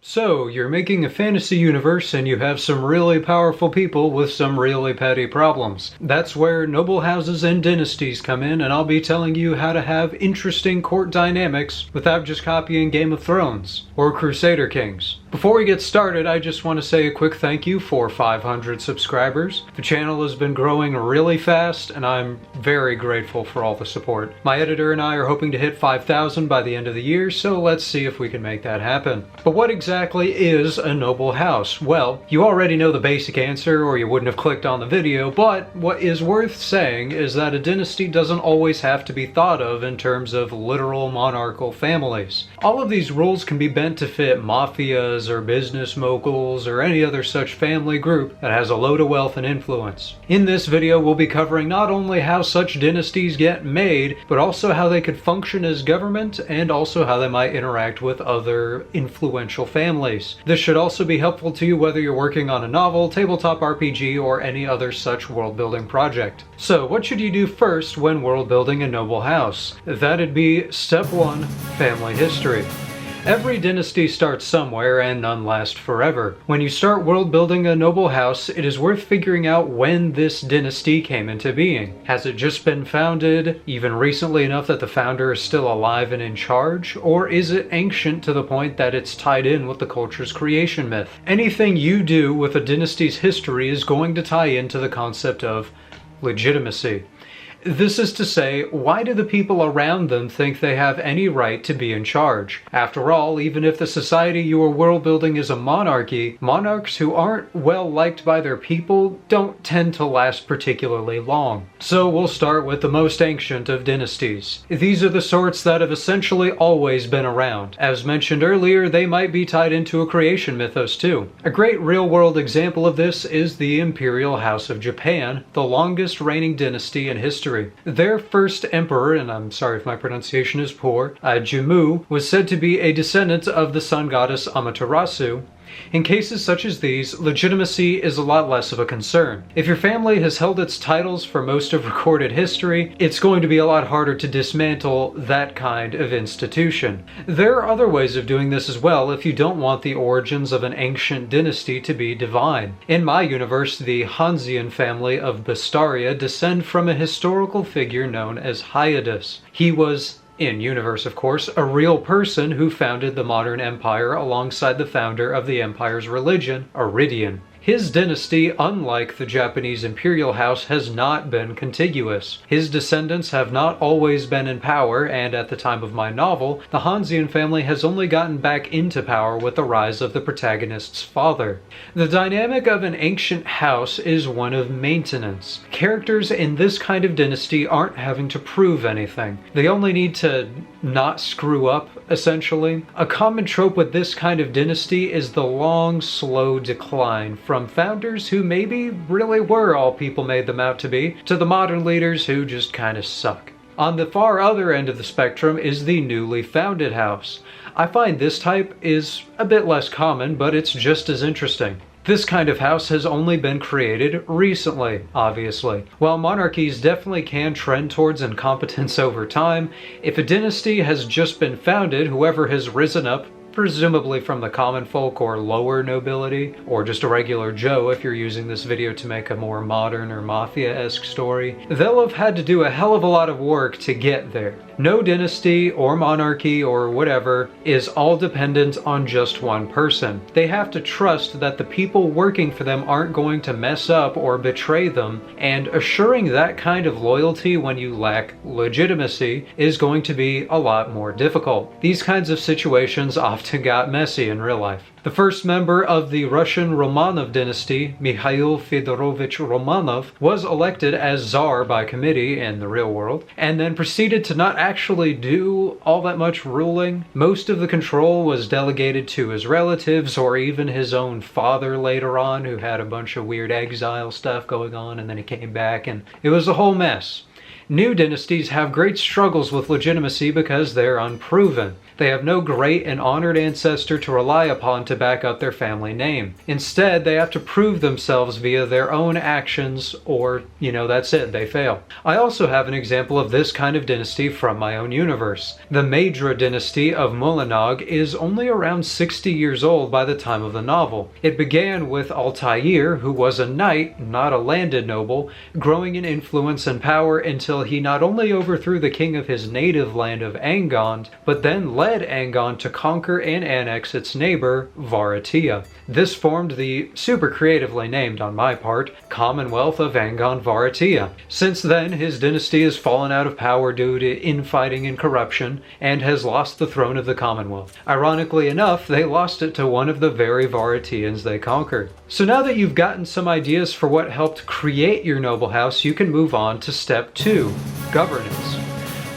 So, you're making a fantasy universe and you have some really powerful people with some really petty problems. That's where noble houses and dynasties come in, and I'll be telling you how to have interesting court dynamics without just copying Game of Thrones or Crusader Kings. Before we get started, I just want to say a quick thank you for 500 subscribers. The channel has been growing really fast and I'm very grateful for all the support. My editor and I are hoping to hit 5,000 by the end of the year, so let's see if we can make that happen. But what exactly is a noble house? Well, you already know the basic answer or you wouldn't have clicked on the video, but what is worth saying is that a dynasty doesn't always have to be thought of in terms of literal monarchical families. All of these rules can be bent to fit mafias or business moguls or any other such family group that has a load of wealth and influence. In this video we'll be covering not only how such dynasties get made, but also how they could function as government and also how they might interact with other influential families. This should also be helpful to you whether you're working on a novel, tabletop RPG, or any other such world building project. So what should you do first when world building a noble house? That'd be step 1, family history. Every dynasty starts somewhere and none last forever. When you start world building a noble house, it is worth figuring out when this dynasty came into being. Has it just been founded, even recently enough that the founder is still alive and in charge? Or is it ancient to the point that it's tied in with the culture's creation myth? Anything you do with a dynasty's history is going to tie into the concept of legitimacy. This is to say, why do the people around them think they have any right to be in charge? After all, even if the society you are world building is a monarchy, monarchs who aren't well liked by their people don't tend to last particularly long. So we'll start with the most ancient of dynasties. These are the sorts that have essentially always been around. As mentioned earlier, they might be tied into a creation mythos too. A great real-world example of this is the Imperial House of Japan, the longest reigning dynasty in history. Their first emperor, and I'm sorry if my pronunciation is poor, Jummu, was said to be a descendant of the sun goddess Amaterasu. In cases such as these, legitimacy is a lot less of a concern. If your family has held its titles for most of recorded history, it's going to be a lot harder to dismantle that kind of institution. There are other ways of doing this as well if you don't want the origins of an ancient dynasty to be divine. In my universe, the Hansean family of Bastaria descend from a historical figure known as Hyades. He was, in universe of course, a real person who founded the modern empire alongside the founder of the empire's religion, Aridian. His dynasty, unlike the Japanese imperial house, has not been contiguous. His descendants have not always been in power, and at the time of my novel, the Hansean family has only gotten back into power with the rise of the protagonist's father. The dynamic of an ancient house is one of maintenance. Characters in this kind of dynasty aren't having to prove anything. They only need to not screw up, essentially. A common trope with this kind of dynasty is the long, slow decline from founders who maybe really were all people made them out to be, to the modern leaders who just kind of suck. On the far other end of the spectrum is the newly founded house. I find this type is a bit less common, but it's just as interesting. This kind of house has only been created recently, obviously. While monarchies definitely can trend towards incompetence over time, if a dynasty has just been founded, whoever has risen up, presumably from the common folk or lower nobility, or just a regular Joe if you're using this video to make a more modern or mafia-esque story, they'll have had to do a hell of a lot of work to get there. No dynasty or monarchy or whatever is all dependent on just one person. They have to trust that the people working for them aren't going to mess up or betray them, and assuring that kind of loyalty when you lack legitimacy is going to be a lot more difficult. These kinds of situations often got messy in real life. The first member of the Russian Romanov dynasty, Mikhail Fedorovich Romanov, was elected as Tsar by committee in the real world, and then proceeded to not actually do all that much ruling. Most of the control was delegated to his relatives or even his own father later on, who had a bunch of weird exile stuff going on, and then he came back and it was a whole mess. New dynasties have great struggles with legitimacy because they're unproven. They have no great and honored ancestor to rely upon to back up their family name. Instead, they have to prove themselves via their own actions or, that's it, they fail. I also have an example of this kind of dynasty from my own universe. The Maedra dynasty of Molinog is only around 60 years old by the time of the novel. It began with Altair, who was a knight, not a landed noble, growing in influence and power until he not only overthrew the king of his native land of Angond, but then led Angond to conquer and annex its neighbor, Varatia. This formed the, super creatively named on my part, Commonwealth of Angond Varatia. Since then, his dynasty has fallen out of power due to infighting and corruption, and has lost the throne of the Commonwealth. Ironically enough, they lost it to one of the very Varatians they conquered. So now that you've gotten some ideas for what helped create your noble house, you can move on to step 2, governance.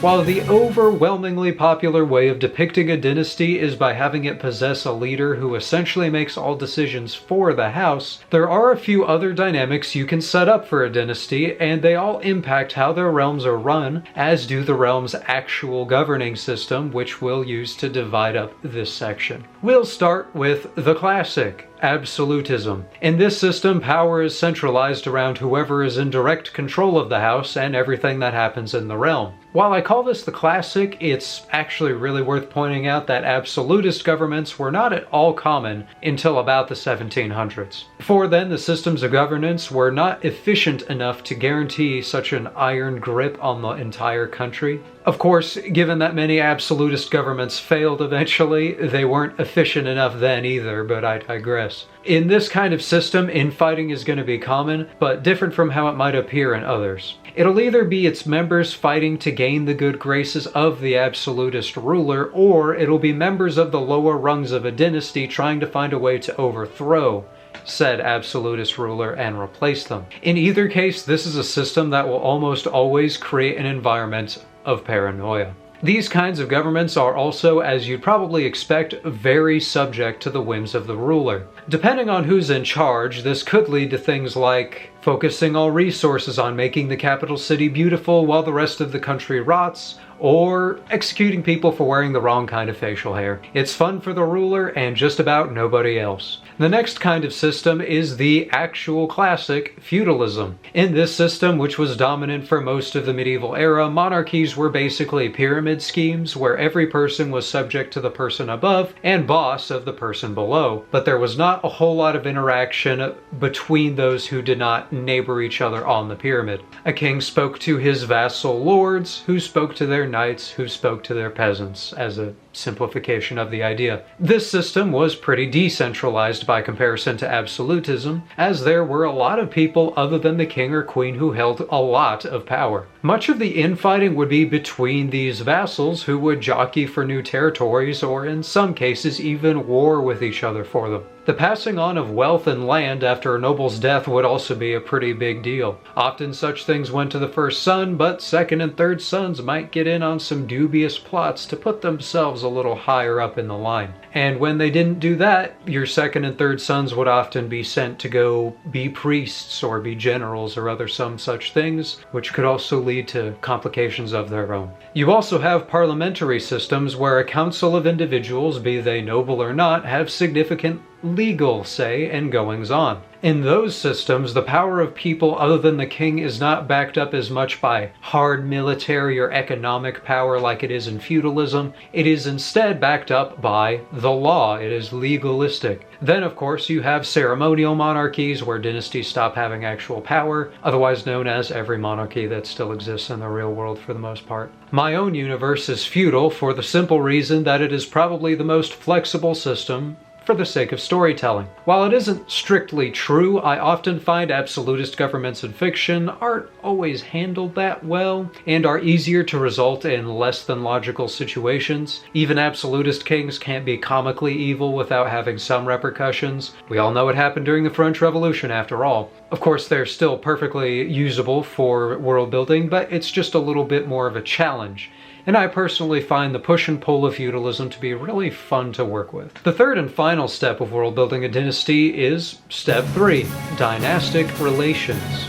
While the overwhelmingly popular way of depicting a dynasty is by having it possess a leader who essentially makes all decisions for the house, there are a few other dynamics you can set up for a dynasty, and they all impact how their realms are run, as do the realm's actual governing system, which we'll use to divide up this section. We'll start with the classic, absolutism. In this system, power is centralized around whoever is in direct control of the house and everything that happens in the realm. While I call this the classic, it's actually really worth pointing out that absolutist governments were not at all common until about the 1700s. Before then, the systems of governance were not efficient enough to guarantee such an iron grip on the entire country. Of course, given that many absolutist governments failed eventually, they weren't efficient enough then either, but I digress. In this kind of system, infighting is going to be common, but different from how it might appear in others. It'll either be its members fighting to gain the good graces of the absolutist ruler, or it'll be members of the lower rungs of a dynasty trying to find a way to overthrow said absolutist ruler and replace them. In either case, this is a system that will almost always create an environment of paranoia. These kinds of governments are also, as you'd probably expect, very subject to the whims of the ruler. Depending on who's in charge, this could lead to things like focusing all resources on making the capital city beautiful while the rest of the country rots, or executing people for wearing the wrong kind of facial hair. It's fun for the ruler and just about nobody else. The next kind of system is the actual classic feudalism. In this system, which was dominant for most of the medieval era, monarchies were basically pyramid schemes where every person was subject to the person above and boss of the person below. But there was not a whole lot of interaction between those who did not neighbor each other on the pyramid. A king spoke to his vassal lords, who spoke to their knights, who spoke to their peasants, as a simplification of the idea. This system was pretty decentralized by comparison to absolutism, as there were a lot of people other than the king or queen who held a lot of power. Much of the infighting would be between these vassals who would jockey for new territories, or in some cases even war with each other for them. The passing on of wealth and land after a noble's death would also be a pretty big deal. Often such things went to the first son, but second and third sons might get in on some dubious plots to put themselves a little higher up in the line. And when they didn't do that, your second and third sons would often be sent to go be priests or be generals or other some such things, which could also lead to complications of their own. You also have parliamentary systems where a council of individuals, be they noble or not, have significant legal say and goings-on. In those systems, the power of people other than the king is not backed up as much by hard military or economic power like it is in feudalism. It is instead backed up by the law. It is legalistic. Then, of course, you have ceremonial monarchies where dynasties stop having actual power, otherwise known as every monarchy that still exists in the real world for the most part. My own universe is feudal for the simple reason that it is probably the most flexible system for the sake of storytelling. While it isn't strictly true, I often find absolutist governments in fiction aren't always handled that well and are easier to result in less than logical situations. Even absolutist kings can't be comically evil without having some repercussions. We all know what happened during the French Revolution after all. Of course, they're still perfectly usable for world building, but it's just a little bit more of a challenge. And I personally find the push and pull of feudalism to be really fun to work with. The third and final step of world building a dynasty is step 3, dynastic relations.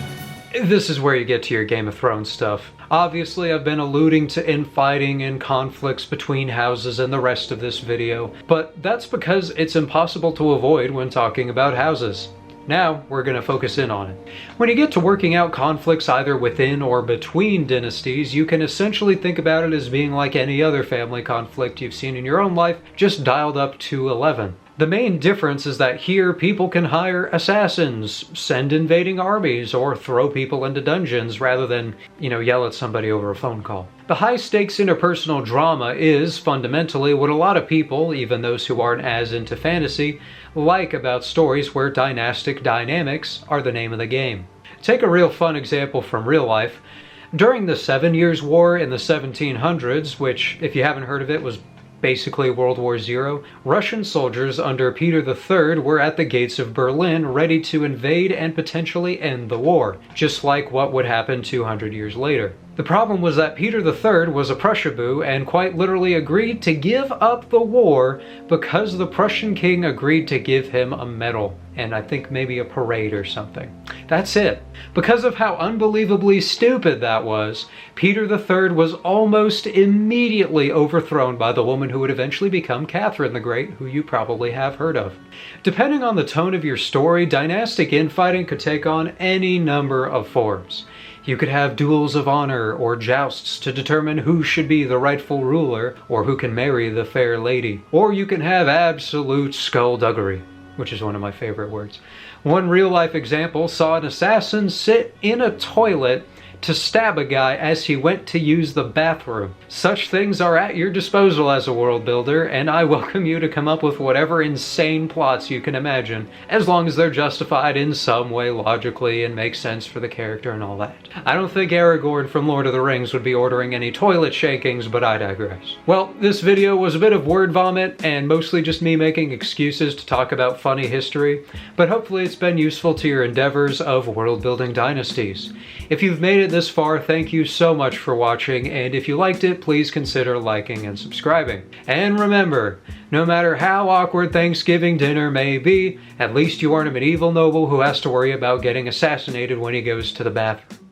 This is where you get to your Game of Thrones stuff. Obviously, I've been alluding to infighting and conflicts between houses in the rest of this video, but that's because it's impossible to avoid when talking about houses. Now, we're going to focus in on it. When you get to working out conflicts either within or between dynasties, you can essentially think about it as being like any other family conflict you've seen in your own life, just dialed up to 11. The main difference is that here people can hire assassins, send invading armies, or throw people into dungeons rather than, yell at somebody over a phone call. The high-stakes interpersonal drama is, fundamentally, what a lot of people, even those who aren't as into fantasy, like about stories where dynastic dynamics are the name of the game. Take a real fun example from real life. During the 7 Years' War in the 1700s, which, if you haven't heard of it, was basically World War Z, Russian soldiers under Peter III were at the gates of Berlin ready to invade and potentially end the war, just like what would happen 200 years later. The problem was that Peter III was a Prussiaboo and quite literally agreed to give up the war because the Prussian king agreed to give him a medal, and I think maybe a parade or something. That's it. Because of how unbelievably stupid that was, Peter III was almost immediately overthrown by the woman who would eventually become Catherine the Great, who you probably have heard of. Depending on the tone of your story, dynastic infighting could take on any number of forms. You could have duels of honor or jousts to determine who should be the rightful ruler or who can marry the fair lady. Or you can have absolute skullduggery, which is one of my favorite words. One real-life example saw an assassin sit in a toilet to stab a guy as he went to use the bathroom. Such things are at your disposal as a world builder, and I welcome you to come up with whatever insane plots you can imagine, as long as they're justified in some way logically and make sense for the character and all that. I don't think Aragorn from Lord of the Rings would be ordering any toilet shakings, but I digress. Well, this video was a bit of word vomit and mostly just me making excuses to talk about funny history, but hopefully it's been useful to your endeavors of world building dynasties. If you've made it this far, thank you so much for watching, and if you liked it, please consider liking and subscribing. And remember, no matter how awkward Thanksgiving dinner may be, at least you aren't a medieval noble who has to worry about getting assassinated when he goes to the bathroom.